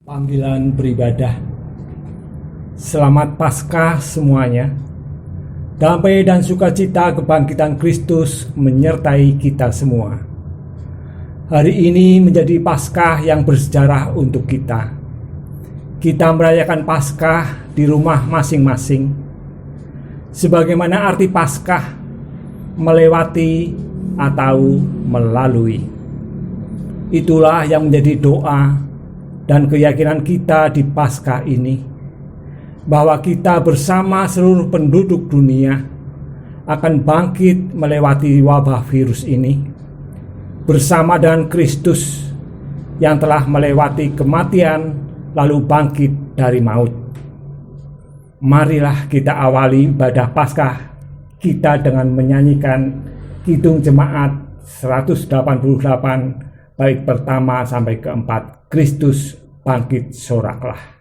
Panggilan beribadah. Selamat Paskah semuanya. Damai dan sukacita kebangkitan Kristus menyertai kita semua. Hari ini menjadi Paskah yang bersejarah untuk kita. Kita merayakan Paskah di rumah masing-masing. Sebagaimana arti Paskah, melewati atau melalui. Itulah yang menjadi doa dan keyakinan kita di Paskah ini, bahwa kita bersama seluruh penduduk dunia akan bangkit melewati wabah virus ini, bersama dengan Kristus yang telah melewati kematian lalu bangkit dari maut. Marilah kita awali ibadah Paskah kita dengan menyanyikan Kidung Jemaat 188 bait pertama sampai keempat, Kristus bangkit soraklah.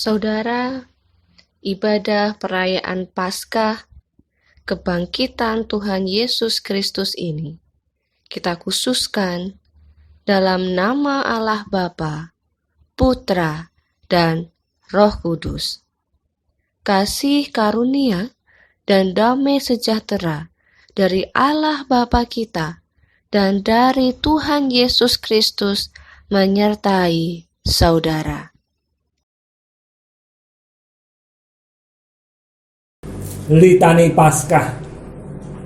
Saudara, ibadah perayaan Paskah kebangkitan Tuhan Yesus Kristus ini kita khususkan dalam nama Allah Bapa, Putra, dan Roh Kudus. Kasih karunia dan damai sejahtera dari Allah Bapa kita dan dari Tuhan Yesus Kristus menyertai saudara. Litani Paskah.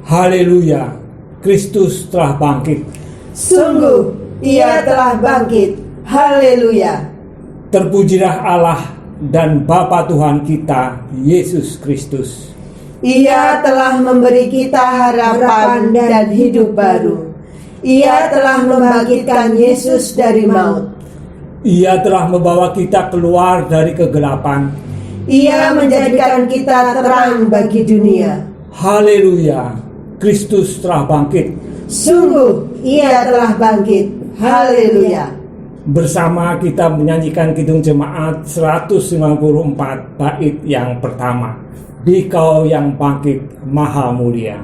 Haleluya, Kristus telah bangkit. Sungguh, Ia telah bangkit. Haleluya. Terpujilah Allah dan Bapa Tuhan kita, Yesus Kristus. Ia telah memberi kita harapan dan hidup baru. Ia telah membangkitkan Yesus dari maut. Ia telah membawa kita keluar dari kegelapan. Ia menjadikan kita terang bagi dunia. Haleluya, Kristus telah bangkit. Sungguh, Ia telah bangkit. Haleluya. Bersama kita menyanyikan Kidung Jemaat 194 bait yang pertama. Dikau yang bangkit maha mulia.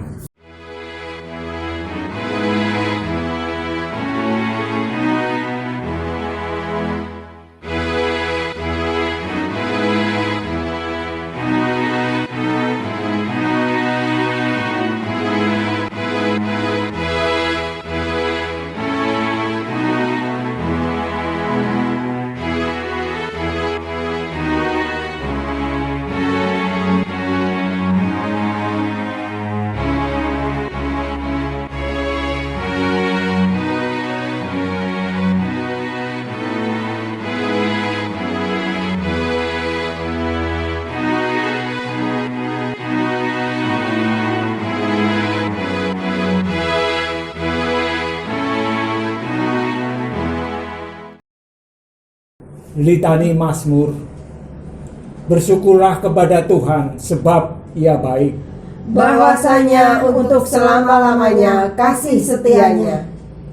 Litani Mazmur. Bersyukurlah kepada Tuhan sebab Ia baik. Bahwasanya untuk selama-lamanya kasih setianya.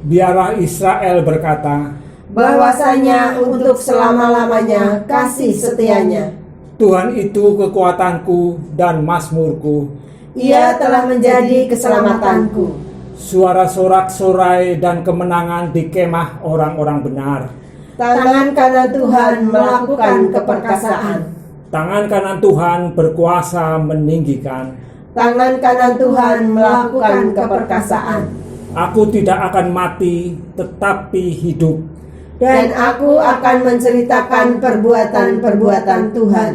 Biarlah Israel berkata, Bahwasanya untuk selama-lamanya kasih setianya. Tuhan itu kekuatanku dan mazmurku. Ia telah menjadi keselamatanku. Suara sorak-sorai dan kemenangan di kemah orang-orang benar. Tangan kanan Tuhan melakukan keperkasaan. Tangan kanan Tuhan berkuasa meninggikan. Tangan kanan Tuhan melakukan keperkasaan. Aku tidak akan mati, tetapi hidup. Dan aku akan menceritakan perbuatan-perbuatan Tuhan.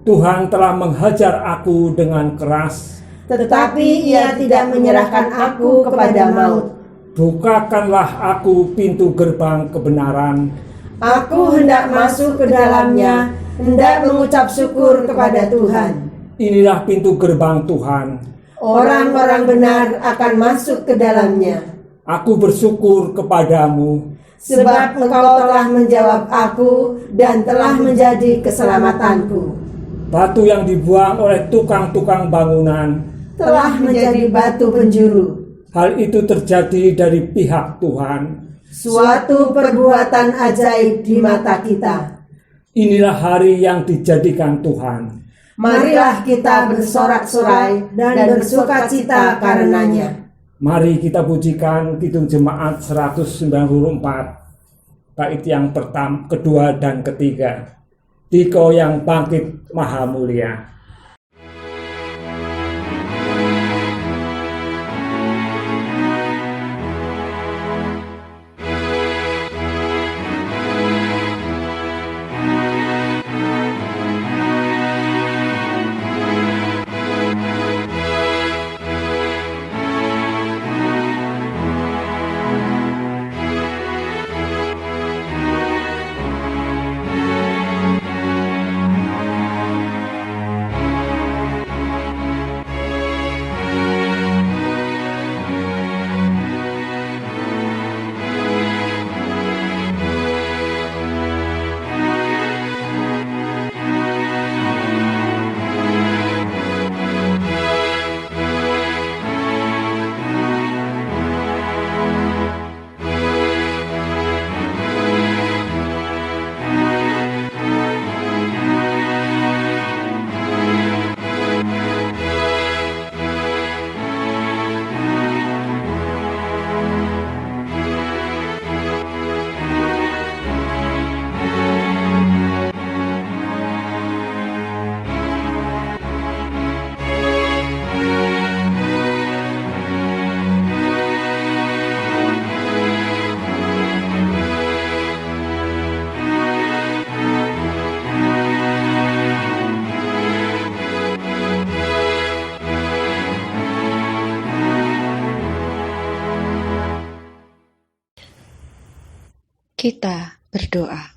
Tuhan telah menghajar aku dengan keras. Tetapi Ia tidak menyerahkan aku kepada maut. Bukakanlah aku pintu gerbang kebenaran. Aku hendak masuk ke dalamnya, hendak mengucap syukur kepada Tuhan. Inilah pintu gerbang Tuhan. Orang-orang benar akan masuk ke dalamnya. Aku bersyukur kepadamu, Sebab Engkau telah menjawab aku dan telah menjadi keselamatanku. batu yang dibuang oleh tukang-tukang bangunan. Telah menjadi batu penjuru. Hal itu terjadi dari pihak Tuhan. Suatu perbuatan ajaib di mata kita. Inilah hari yang dijadikan Tuhan. Marilah kita bersorak-sorai dan bersukacita karenanya. Mari kita pujikan Kidung Jemaat 194 bait yang pertama, kedua dan ketiga. Dikau yang bangkit maha mulia. Kita berdoa.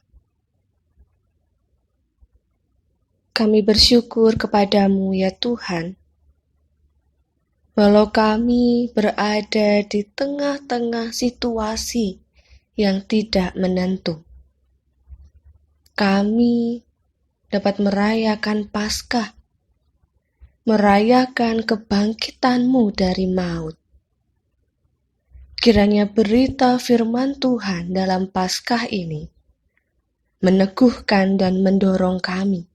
Kami bersyukur kepadamu ya Tuhan, walau kami berada di tengah-tengah situasi yang tidak menentu. Kami dapat merayakan Paskah, merayakan kebangkitan-Mu dari maut. Kiranya berita firman Tuhan dalam Paskah ini meneguhkan dan mendorong kami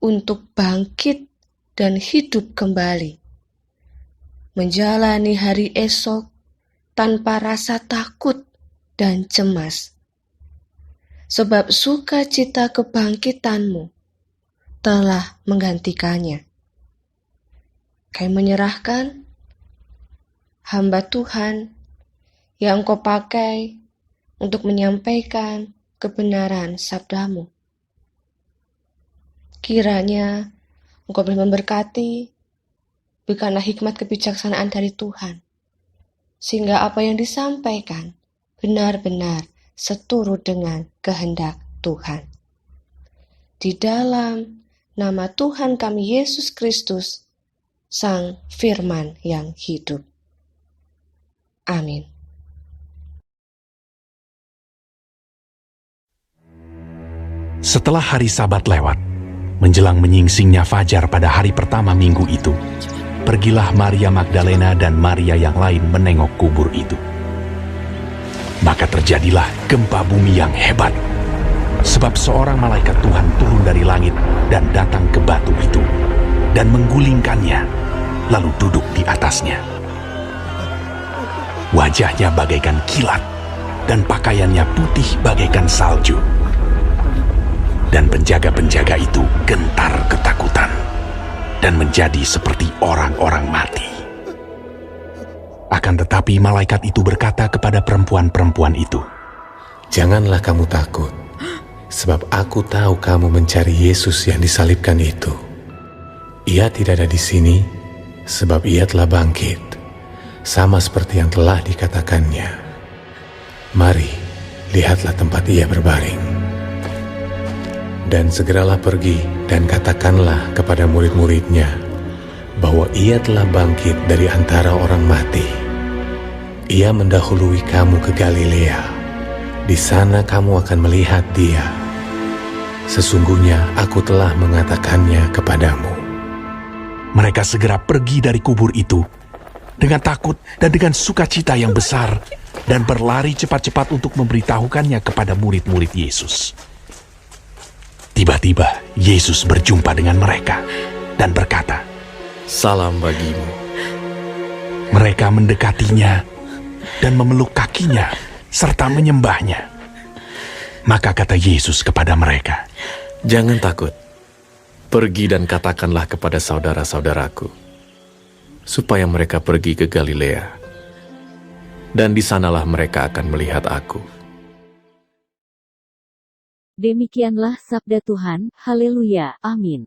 untuk bangkit dan hidup kembali, menjalani hari esok tanpa rasa takut dan cemas, sebab sukacita kebangkitan-Mu telah menggantikannya. Kami menyerahkan hamba Tuhan yang Engkau pakai untuk menyampaikan kebenaran sabda-Mu. Kiranya Engkau boleh memberkati, berikanlah hikmat kebijaksanaan dari Tuhan, sehingga apa yang disampaikan benar-benar seturut dengan kehendak Tuhan. Di dalam nama Tuhan kami Yesus Kristus, Sang Firman yang hidup. Amin. Setelah hari Sabat lewat, menjelang menyingsingnya fajar pada hari pertama minggu itu, pergilah Maria Magdalena dan Maria yang lain menengok kubur itu. Maka terjadilah gempa bumi yang hebat, sebab seorang malaikat Tuhan turun dari langit dan datang ke batu itu, dan menggulingkannya, lalu duduk di atasnya. Wajahnya bagaikan kilat, dan pakaiannya putih bagaikan salju. Dan penjaga-penjaga itu gentar ketakutan, dan menjadi seperti orang-orang mati. Akan tetapi malaikat itu berkata kepada perempuan-perempuan itu, "Janganlah kamu takut, sebab aku tahu kamu mencari Yesus yang disalibkan itu. Ia tidak ada di sini, sebab ia telah bangkit, sama seperti yang telah dikatakannya. Mari, lihatlah tempat ia berbaring. Dan segeralah pergi dan katakanlah kepada murid-muridnya bahwa ia telah bangkit dari antara orang mati. Ia mendahului kamu ke Galilea. Di sana kamu akan melihat dia. Sesungguhnya aku telah mengatakannya kepadamu." Mereka segera pergi dari kubur itu dengan takut dan dengan sukacita yang besar, dan berlari cepat-cepat untuk memberitahukannya kepada murid-murid Yesus. Tiba-tiba Yesus berjumpa dengan mereka dan berkata, "Salam bagimu." Mereka mendekatinya dan memeluk kakinya serta menyembahnya. Maka kata Yesus kepada mereka, "Jangan takut. Pergi dan katakanlah kepada saudara-saudaraku, supaya mereka pergi ke Galilea, dan di sanalah mereka akan melihat aku." Demikianlah sabda Tuhan. Haleluya. Amin.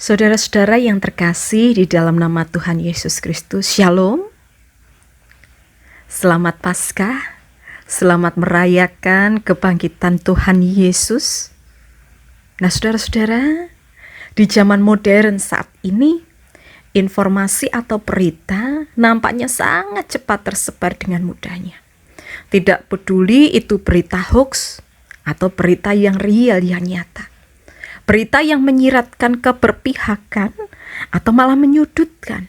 Saudara-saudara yang terkasih di dalam nama Tuhan Yesus Kristus, Shalom. Selamat Paskah, selamat merayakan kebangkitan Tuhan Yesus. Nah, saudara-saudara, di zaman modern saat ini, informasi atau berita nampaknya sangat cepat tersebar dengan mudahnya. Tidak peduli itu berita hoax atau berita yang real, yang nyata. Berita yang menyiratkan keberpihakan atau malah menyudutkan.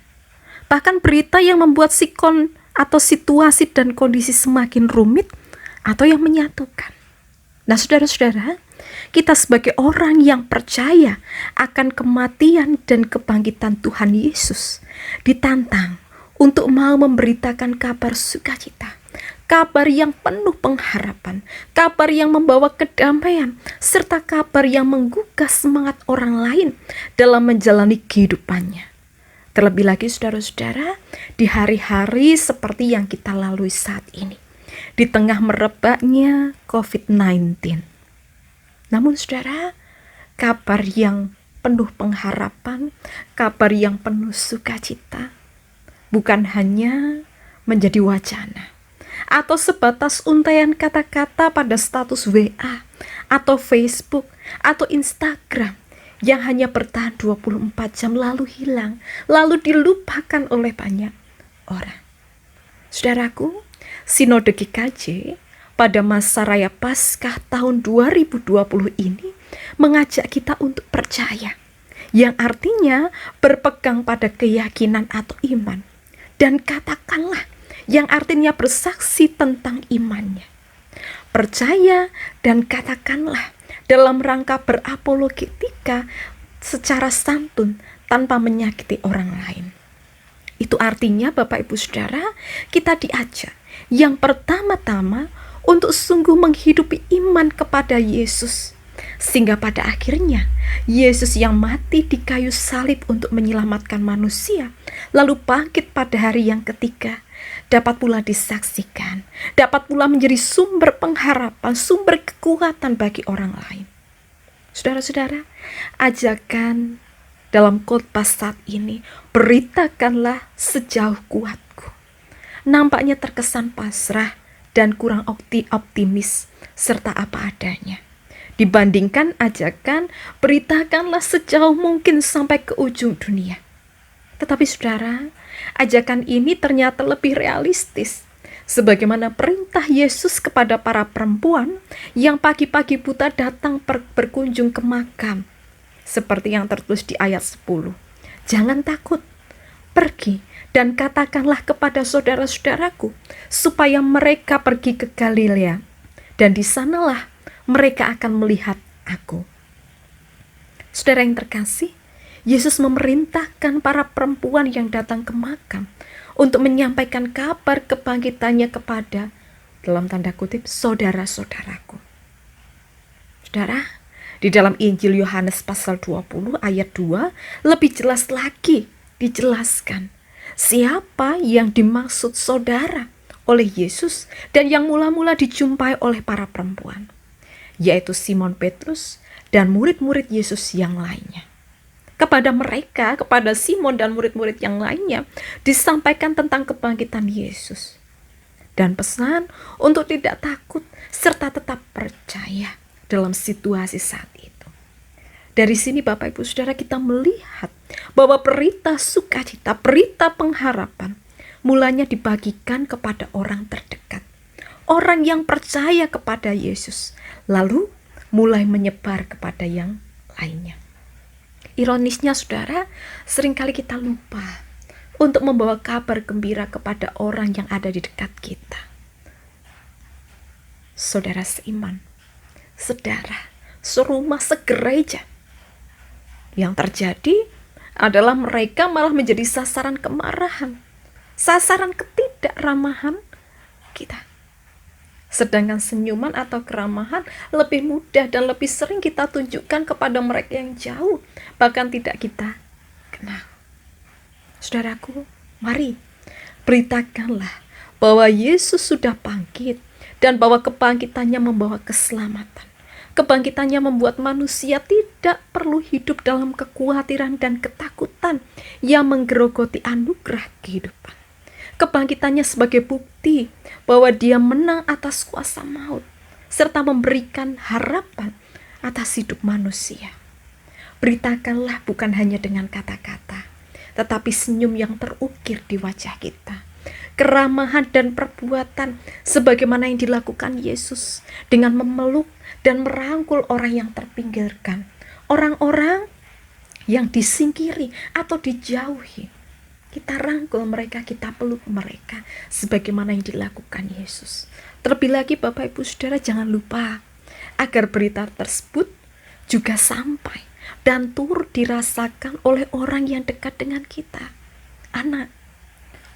Bahkan berita yang membuat sikon atau situasi dan kondisi semakin rumit atau yang menyatukan. Nah, saudara-saudara, kita sebagai orang yang percaya akan kematian dan kebangkitan Tuhan Yesus ditantang untuk mau memberitakan kabar sukacita, kabar yang penuh pengharapan, kabar yang membawa kedamaian, serta kabar yang menggugah semangat orang lain dalam menjalani kehidupannya. Terlebih lagi saudara-saudara, di hari-hari seperti yang kita lalui saat ini, di tengah merebaknya COVID-19. Namun saudara, kabar yang penuh pengharapan, kabar yang penuh sukacita, bukan hanya menjadi wacana atau sebatas untaian kata-kata pada status WA atau Facebook atau Instagram yang hanya bertahan 24 jam lalu hilang, lalu dilupakan oleh banyak orang. Saudaraku, Sinode GKJ pada masa Raya Paskah tahun 2020 ini mengajak kita untuk percaya, yang artinya berpegang pada keyakinan atau iman, dan katakanlah, yang artinya bersaksi tentang imannya. Percaya dan katakanlah dalam rangka berapologetika secara santun tanpa menyakiti orang lain. Itu artinya Bapak Ibu Saudara, kita diajak yang pertama-tama untuk sungguh menghidupi iman kepada Yesus, sehingga pada akhirnya Yesus yang mati di kayu salib untuk menyelamatkan manusia, lalu bangkit pada hari yang ketiga, dapat pula disaksikan, dapat pula menjadi sumber pengharapan, sumber kekuatan bagi orang lain. Saudara-saudara, ajakan dalam khotbah saat ini, beritakanlah sejauh kuatku. Nampaknya terkesan pasrah dan kurang optimis serta apa adanya. Dibandingkan ajakan, beritakanlah sejauh mungkin sampai ke ujung dunia. Tetapi saudara, ajakan ini ternyata lebih realistis. Sebagaimana perintah Yesus kepada para perempuan yang pagi-pagi buta datang berkunjung ke makam. Seperti yang tertulis di ayat 10. Jangan takut, pergi dan katakanlah kepada saudara-saudaraku supaya mereka pergi ke Galilea, dan di sanalah mereka akan melihat aku. Saudara yang terkasih, Yesus memerintahkan para perempuan yang datang ke makam untuk menyampaikan kabar kebangkitannya kepada, dalam tanda kutip, saudara-saudaraku. Saudara, di dalam Injil Yohanes pasal 20 ayat 2 lebih jelas lagi dijelaskan siapa yang dimaksud saudara oleh Yesus dan yang mula-mula dijumpai oleh para perempuan, yaitu Simon Petrus dan murid-murid Yesus yang lainnya. Kepada mereka, kepada Simon dan murid-murid yang lainnya, disampaikan tentang kebangkitan Yesus. Dan pesan untuk tidak takut serta tetap percaya dalam situasi saat itu. Dari sini Bapak Ibu Saudara, kita melihat bahwa berita sukacita, berita pengharapan, mulanya dibagikan kepada orang terdekat. Orang yang percaya kepada Yesus, lalu mulai menyebar kepada yang lainnya. Ironisnya saudara, seringkali kita lupa untuk membawa kabar gembira kepada orang yang ada di dekat kita. Saudara seiman, saudara, serumah, segereja. Yang terjadi adalah mereka malah menjadi sasaran kemarahan, sasaran ketidakramahan kita. Sedangkan senyuman atau keramahan lebih mudah dan lebih sering kita tunjukkan kepada mereka yang jauh, bahkan tidak kita kenal. Saudaraku, mari beritakanlah bahwa Yesus sudah bangkit dan bahwa kebangkitannya membawa keselamatan. Kebangkitannya membuat manusia tidak perlu hidup dalam kekhawatiran dan ketakutan yang menggerogoti anugerah kehidupan. Kebangkitannya sebagai bukti bahwa Dia menang atas kuasa maut, serta memberikan harapan atas hidup manusia. Beritakanlah bukan hanya dengan kata-kata, tetapi senyum yang terukir di wajah kita. Keramahan dan perbuatan sebagaimana yang dilakukan Yesus dengan memeluk dan merangkul orang yang terpinggirkan, orang-orang yang disingkiri atau dijauhi. Kita rangkul mereka, kita peluk mereka sebagaimana yang dilakukan Yesus. Terlebih lagi Bapak Ibu Saudara, jangan lupa agar berita tersebut juga sampai dan turut dirasakan oleh orang yang dekat dengan kita. Anak,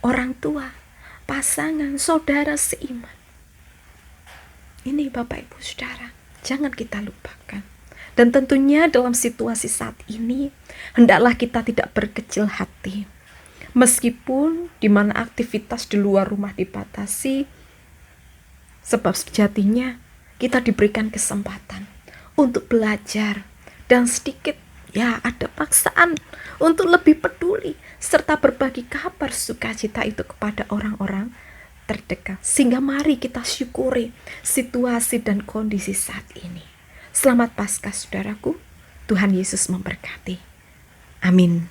orang tua, pasangan, saudara seiman. Ini Bapak Ibu Saudara, jangan kita lupakan. Dan tentunya dalam situasi saat ini, hendaklah kita tidak berkecil hati. Meskipun di mana aktivitas di luar rumah dibatasi, sebab sejatinya kita diberikan kesempatan untuk belajar dan sedikit ada paksaan untuk lebih peduli serta berbagi kabar sukacita itu kepada orang-orang terdekat. Sehingga mari kita syukuri situasi dan kondisi saat ini. Selamat Paskah saudaraku, Tuhan Yesus memberkati. Amin.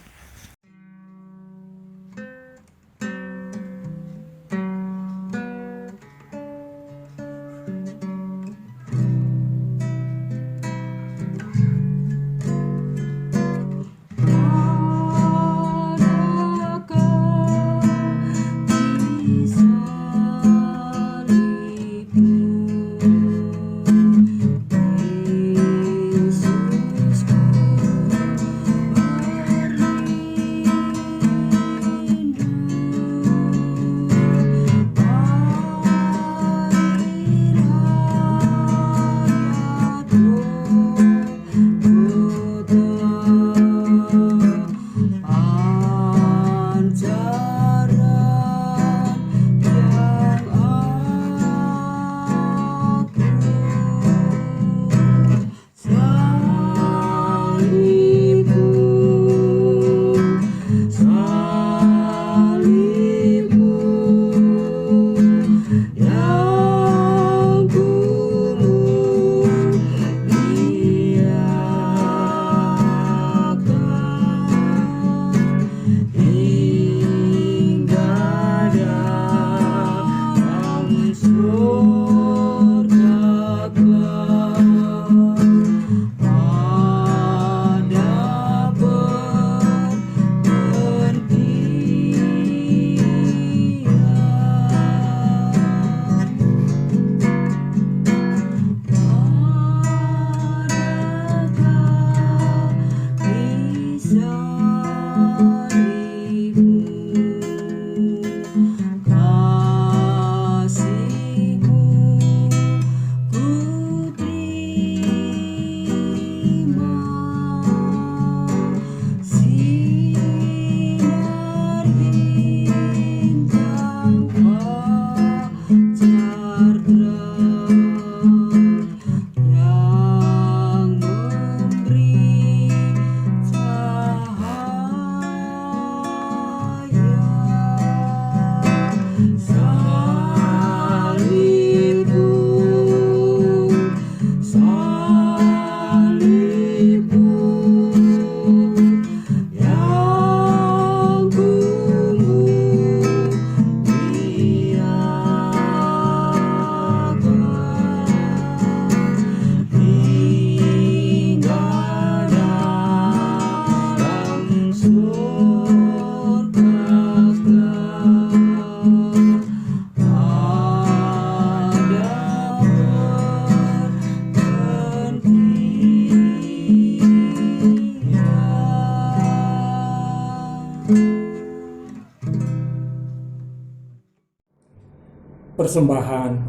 Persembahan.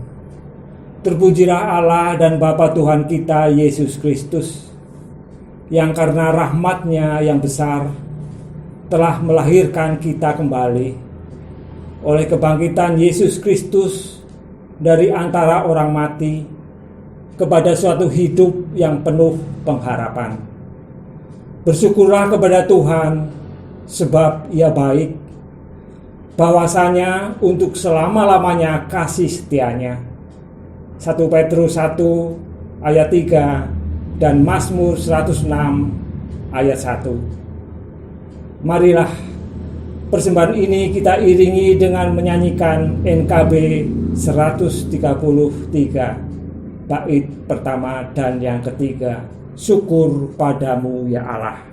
Terpujilah Allah dan Bapa Tuhan kita Yesus Kristus, yang karena rahmat-Nya yang besar telah melahirkan kita kembali oleh kebangkitan Yesus Kristus dari antara orang mati kepada suatu hidup yang penuh pengharapan. Bersyukurlah kepada Tuhan sebab Ia baik, bahwasanya untuk selama-lamanya kasih setia-Nya. 1 Petrus 1 ayat 3 dan Mazmur 106 ayat 1. Marilah persembahan ini kita iringi dengan menyanyikan NKB 133 bait pertama dan yang ketiga, Syukur padamu ya Allah.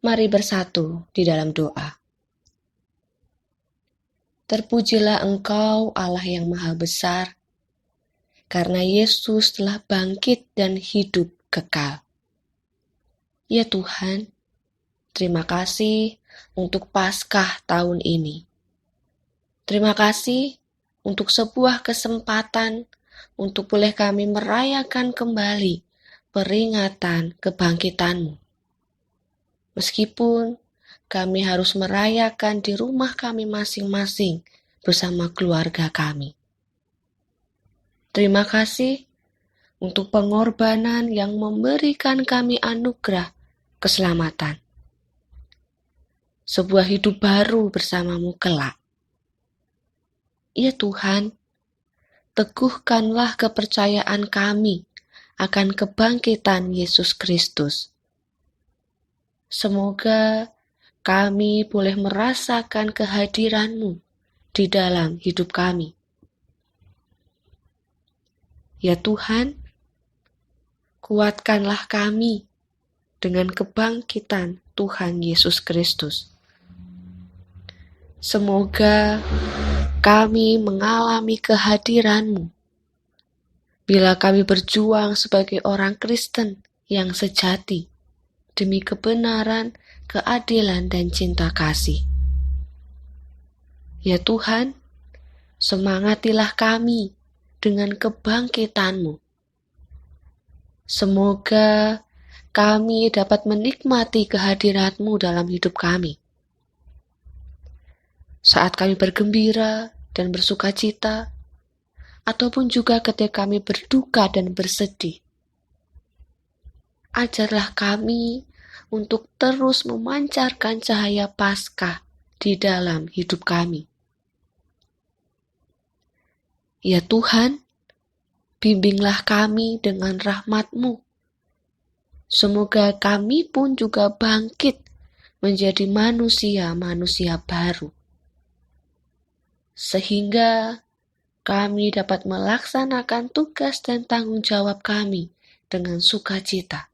Mari bersatu di dalam doa. Terpujilah Engkau Allah yang Maha Besar, karena Yesus telah bangkit dan hidup kekal. Ya Tuhan, terima kasih untuk Paskah tahun ini. Terima kasih untuk sebuah kesempatan untuk boleh kami merayakan kembali peringatan kebangkitan-Mu. Meskipun kami harus merayakan di rumah kami masing-masing bersama keluarga kami. Terima kasih untuk pengorbanan yang memberikan kami anugerah keselamatan. Sebuah hidup baru bersama-Mu kelak. Ya Tuhan, teguhkanlah kepercayaan kami akan kebangkitan Yesus Kristus. Semoga kami boleh merasakan kehadiran-Mu di dalam hidup kami. Ya Tuhan, kuatkanlah kami dengan kebangkitan Tuhan Yesus Kristus. Semoga kami mengalami kehadiran-Mu bila kami berjuang sebagai orang Kristen yang sejati demi kebenaran, keadilan, dan cinta kasih. Ya Tuhan, semangatilah kami dengan kebangkitan-Mu. Semoga kami dapat menikmati kehadiran-Mu dalam hidup kami. Saat kami bergembira dan bersukacita, ataupun juga ketika kami berduka dan bersedih. Ajarlah kami untuk terus memancarkan cahaya Paskah di dalam hidup kami. Ya Tuhan, bimbinglah kami dengan rahmat-Mu. Semoga kami pun juga bangkit menjadi manusia-manusia baru. Sehingga kami dapat melaksanakan tugas dan tanggung jawab kami dengan sukacita.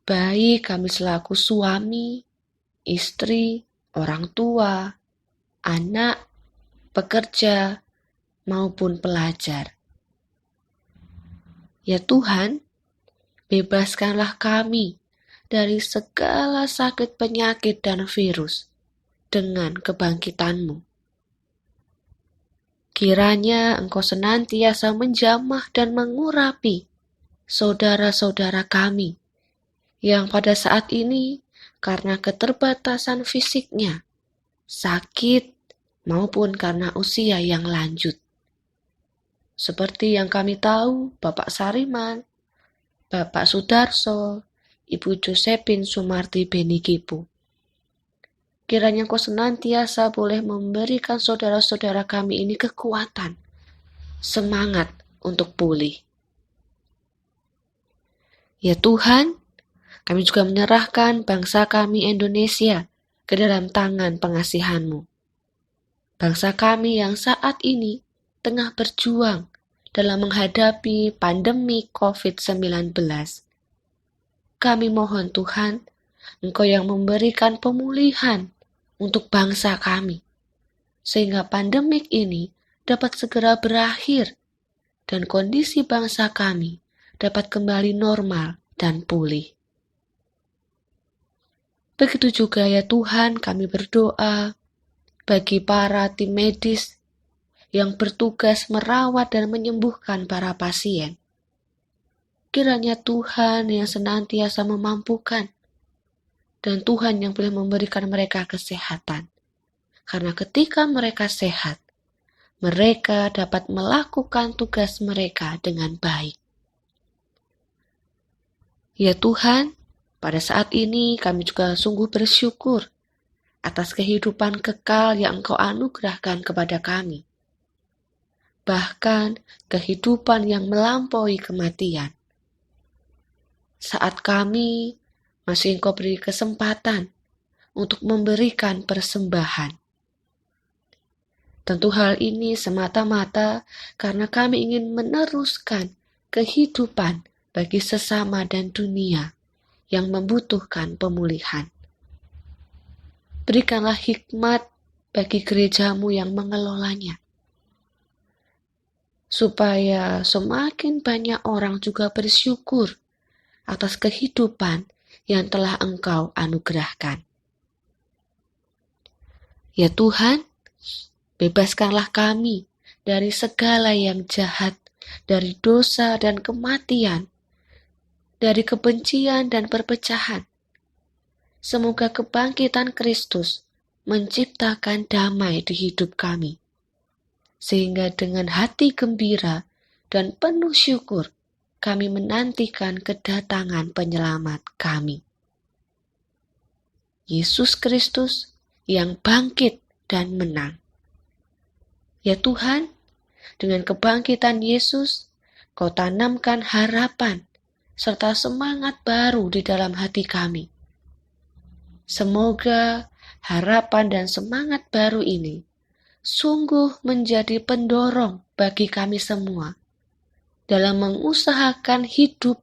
Baik kami selaku suami, istri, orang tua, anak, pekerja, maupun pelajar. Ya Tuhan, bebaskanlah kami dari segala sakit penyakit dan virus dengan kebangkitan-Mu. Kiranya Engkau senantiasa menjamah dan mengurapi saudara-saudara kami yang pada saat ini karena keterbatasan fisiknya, sakit, maupun karena usia yang lanjut. Seperti yang kami tahu, Bapak Sariman, Bapak Sudarso, Ibu Josephine Sumarti Benikipu. Kiranya Engkau senantiasa boleh memberikan saudara-saudara kami ini kekuatan, semangat untuk pulih. Ya Tuhan, kami juga menyerahkan bangsa kami Indonesia ke dalam tangan pengasihan-Mu. Bangsa kami yang saat ini tengah berjuang dalam menghadapi pandemi COVID-19. Kami mohon Tuhan, Engkau yang memberikan pemulihan untuk bangsa kami, sehingga pandemik ini dapat segera berakhir dan kondisi bangsa kami dapat kembali normal dan pulih. Begitu juga ya Tuhan, kami berdoa bagi para tim medis yang bertugas merawat dan menyembuhkan para pasien. Kiranya Tuhan yang senantiasa memampukan, dan Tuhan yang boleh memberikan mereka kesehatan. Karena ketika mereka sehat, mereka dapat melakukan tugas mereka dengan baik. Ya Tuhan, pada saat ini kami juga sungguh bersyukur atas kehidupan kekal yang Engkau anugerahkan kepada kami. Bahkan kehidupan yang melampaui kematian. Saat kami masih Engkau beri kesempatan untuk memberikan persembahan. Tentu hal ini semata-mata karena kami ingin meneruskan kehidupan bagi sesama dan dunia yang membutuhkan pemulihan. Berikanlah hikmat bagi gerejamu yang mengelolanya, supaya semakin banyak orang juga bersyukur atas kehidupan yang telah Engkau anugerahkan. Ya Tuhan, bebaskanlah kami dari segala yang jahat, dari dosa dan kematian, dari kebencian dan perpecahan. Semoga kebangkitan Kristus menciptakan damai di hidup kami, sehingga dengan hati gembira dan penuh syukur kami menantikan kedatangan penyelamat kami, Yesus Kristus yang bangkit dan menang. Ya Tuhan, dengan kebangkitan Yesus, Kau tanamkan harapan serta semangat baru di dalam hati kami. Semoga harapan dan semangat baru ini sungguh menjadi pendorong bagi kami semua dalam mengusahakan hidup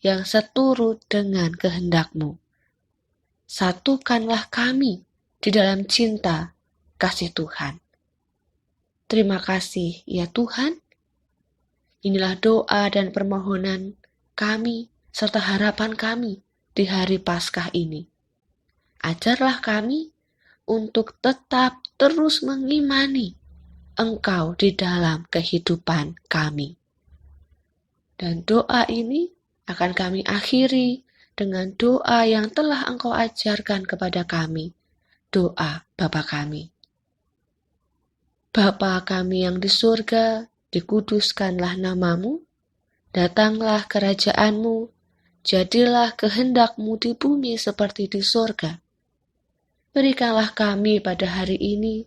yang seturut dengan kehendak-Mu. Satukanlah kami di dalam cinta kasih Tuhan. Terima kasih ya Tuhan. Inilah doa dan permohonan kami serta harapan kami di hari Paskah ini. Ajarlah kami untuk tetap terus mengimani Engkau di dalam kehidupan kami. Dan doa ini akan kami akhiri dengan doa yang telah Engkau ajarkan kepada kami. Doa Bapa kami. Bapa kami yang di surga, dikuduskanlah nama-Mu, datanglah kerajaan-Mu, jadilah kehendak-Mu di bumi seperti di surga. Berikanlah kami pada hari ini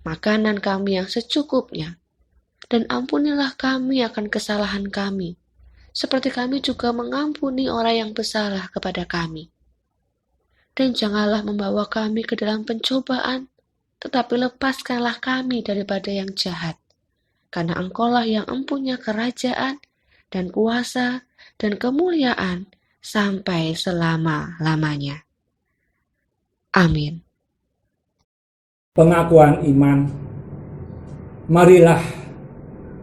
makanan kami yang secukupnya, dan ampunilah kami akan kesalahan kami, seperti kami juga mengampuni orang yang bersalah kepada kami. Dan janganlah membawa kami ke dalam pencobaan, tetapi lepaskanlah kami daripada yang jahat, karena Engkaulah yang empunya kerajaan dan kuasa dan kemuliaan sampai selama-lamanya. Amin. Pengakuan iman. Marilah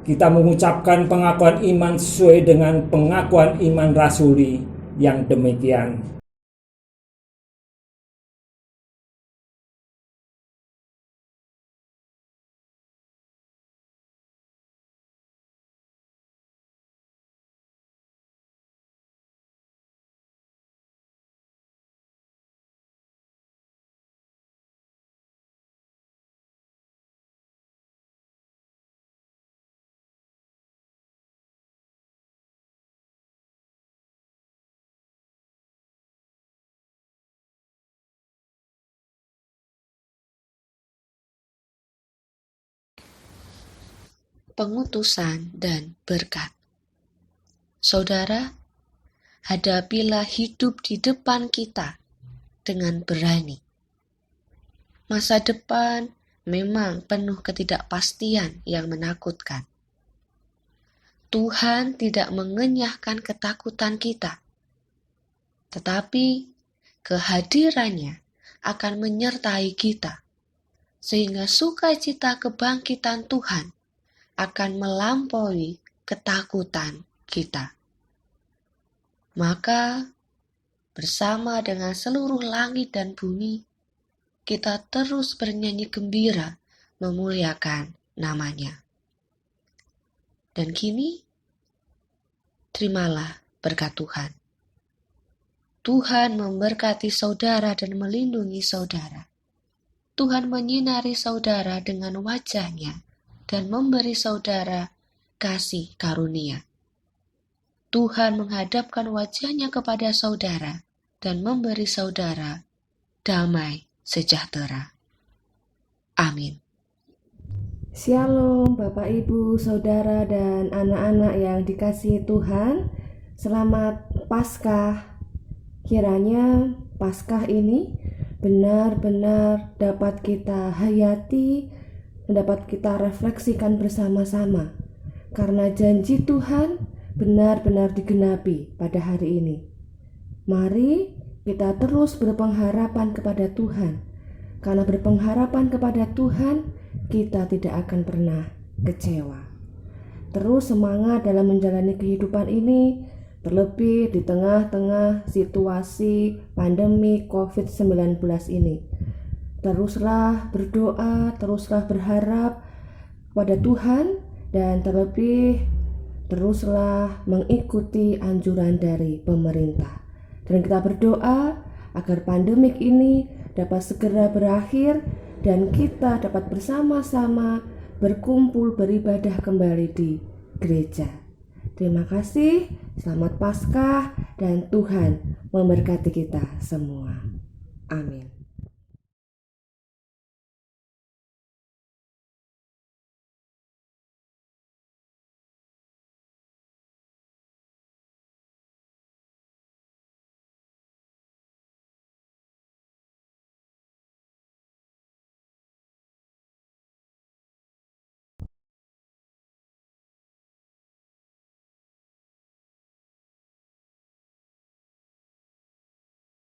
kita mengucapkan pengakuan iman sesuai dengan pengakuan iman rasuli yang demikian. Pengutusan dan berkat. Saudara, hadapilah hidup di depan kita dengan berani. Masa depan memang penuh ketidakpastian yang menakutkan. Tuhan tidak mengenyahkan ketakutan kita, tetapi kehadirannya akan menyertai kita, sehingga sukacita kebangkitan Tuhan akan melampaui ketakutan kita. Maka, bersama dengan seluruh langit dan bumi, kita terus bernyanyi gembira memuliakan nama-Nya. Dan kini, terimalah berkat Tuhan. Tuhan memberkati saudara dan melindungi saudara. Tuhan menyinari saudara dengan wajah-Nya dan memberi saudara kasih karunia. Tuhan menghadapkan wajah-Nya kepada saudara dan memberi saudara damai sejahtera. Amin. Shalom Bapak Ibu, Saudara dan anak-anak yang dikasihi Tuhan. Selamat Paskah. Kiranya Paskah ini benar-benar dapat kita hayati, dapat kita refleksikan bersama-sama, karena janji Tuhan benar-benar digenapi pada hari ini. Mari kita terus berpengharapan kepada Tuhan. Karena berpengharapan kepada Tuhan, kita tidak akan pernah kecewa. Terus semangat dalam menjalani kehidupan ini, terlebih di tengah-tengah situasi pandemi COVID-19 ini. Teruslah berdoa, teruslah berharap kepada Tuhan, dan terlebih teruslah mengikuti anjuran dari pemerintah. Dan kita berdoa agar pandemik ini dapat segera berakhir dan kita dapat bersama-sama berkumpul beribadah kembali di gereja. Terima kasih, selamat Paskah, dan Tuhan memberkati kita semua. Amin.